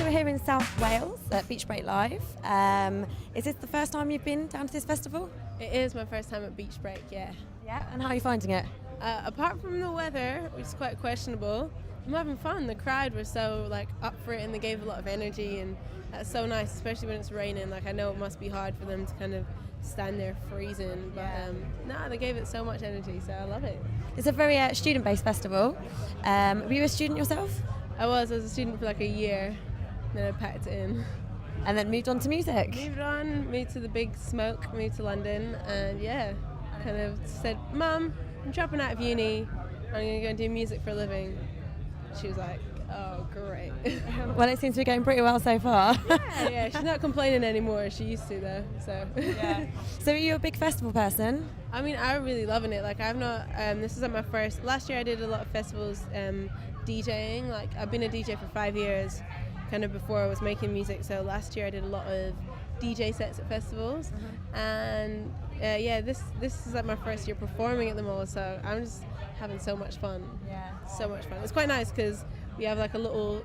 we're here in South Wales at Beach Break Live. Is this the first time you've been down to this festival? It is my first time at Beach Break, yeah. Yeah, and how are you finding it? Apart from the weather, which is quite questionable, I'm having fun. The crowd were so up for it, and they gave a lot of energy, and that's so nice, especially when it's raining. I know it must be hard for them to kind of stand there freezing, but they gave it so much energy, so I love it. It's a very student-based festival. Were you a student yourself? I was a student for a year, then I packed it in. And then moved on to music? Moved to the big smoke, moved to London, and kind of said, Mum, I'm dropping out of uni, I'm going to go and do music for a living. She was like, oh, great. Well, it seems to be going pretty well so far. Yeah, she's not complaining anymore. She used to, though, so. Yeah. So are you a big festival person? I mean, I'm really loving it. I've not, this is my first, last year I did a lot of festivals DJing. I've been a DJ for 5 years, kind of before I was making music, so last year I did a lot of DJ sets at festivals, and this is my first year performing at them all, so I'm just having so much fun. Yeah. So much fun. It's quite nice because we have a little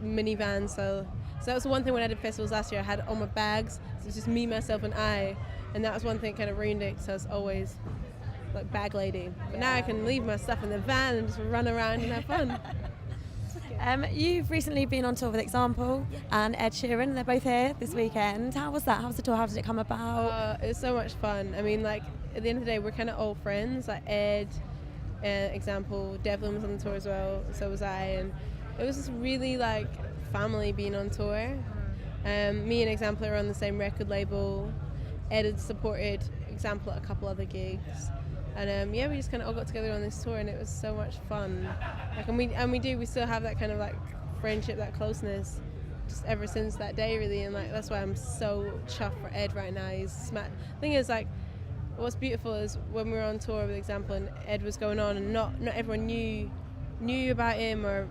minivan, so that was the one thing when I did festivals last year. I had all my bags, so it's just me, myself, and I, and that was one thing kind of ruined it, so I was always bag lady. But now I can leave my stuff in the van and just run around and have fun. You've recently been on tour with Example and Ed Sheeran. They're both here this weekend. How was that? How was the tour? How did it come about? It was so much fun. I mean, at the end of the day, we're kind of old friends. Ed, Example, Devlin was on the tour as well, so was I, and it was just really family being on tour. Me and Example are on the same record label. Ed had supported Example at a couple other gigs. And we just kind of all got together on this tour, and it was so much fun. We still have that kind of friendship, that closeness, just ever since that day, really. And that's why I'm so chuffed for Ed right now. He's smart. The thing is, what's beautiful is when we were on tour with Example and Ed was going on, and not everyone knew about him or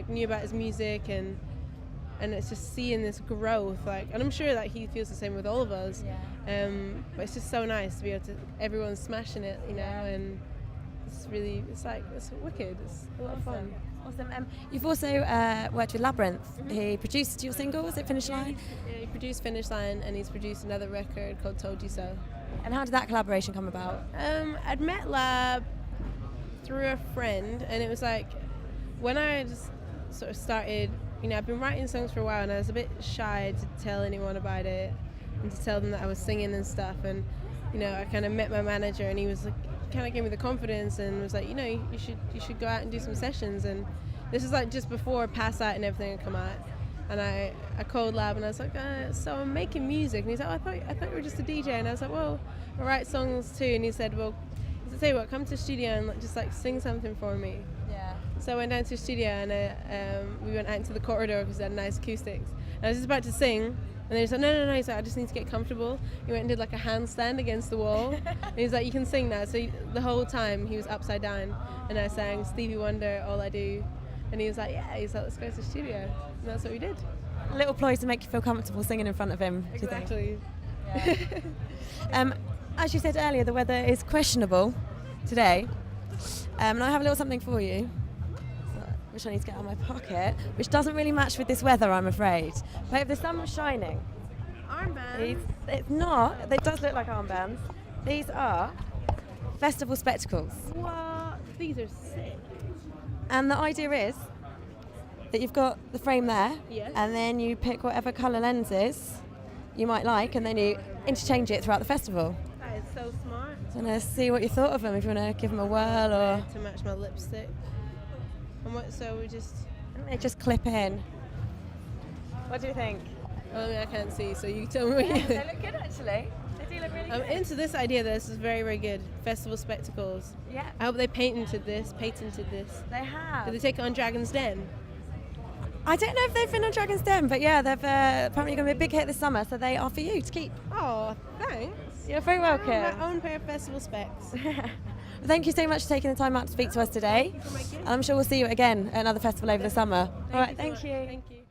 knew about his music, and it's just seeing this growth, and I'm sure that he feels the same with all of us. Yeah. But it's just so nice to be able to, everyone's smashing it, and it's really, it's wicked. It's a lot of fun. Awesome. You've also worked with Labyrinth. Mm-hmm. He produced your single, was it Finish Line? Yeah, he produced Finish Line, and he's produced another record called Told You So. And how did that collaboration come about? I'd met Lab through a friend, and it was when I just sort of started, I've been writing songs for a while, and I was a bit shy to tell anyone about it and to tell them that I was singing and stuff, and I kind of met my manager, and he was kind of gave me the confidence and was you should go out and do some sessions. And this is just before Pass Out and everything had come out, and I called Lab and I was so I'm making music, and he's like, oh, I thought you were just a DJ, and I was like, well, I write songs too, and he said, well, tell you what, come to the studio and just sing something for me. Yeah. So I went down to the studio, and we went out into the corridor because they had nice acoustics. And I was just about to sing, and then he's like, no. He's like, I just need to get comfortable. He went and did a handstand against the wall. And he's like, you can sing now. So the whole time he was upside down, and I sang Stevie Wonder, All I Do. And he was like, yeah. He's like, let's go to the studio. And that's what we did. A little ploy to make you feel comfortable singing in front of him. Exactly. Yeah. As you said earlier, the weather is questionable today. And I have a little something for you, which I need to get out of my pocket, which doesn't really match with this weather, I'm afraid. But if the sun was shining... Armbands? It's not. It does look like armbands. These are festival spectacles. What? These are sick. And the idea is that you've got the frame there, yes, and then you pick whatever colour lenses you might like, and then you interchange it throughout the festival. That is so smart. So I'm going to see what you thought of them, if you want to give them a whirl or... To match my lipstick. And so we just... They just clip in. What do you think? I can't see, so you tell me what you think. They look good, actually. They do look really good. I'm into this idea. This is very, very good. Festival spectacles. Yeah. I hope they patented this. They have. Did they take it on Dragon's Den? I don't know if they've been on Dragon's Den, but yeah, they've apparently going to be a big hit this summer, so they are for you to keep. Oh, thanks. You're very welcome. My own pair of festival specs. Thank you so much for taking the time out to speak to us today. Thank you for my gift. I'm sure we'll see you again at another festival over the summer. All right, Thank you. Thank you.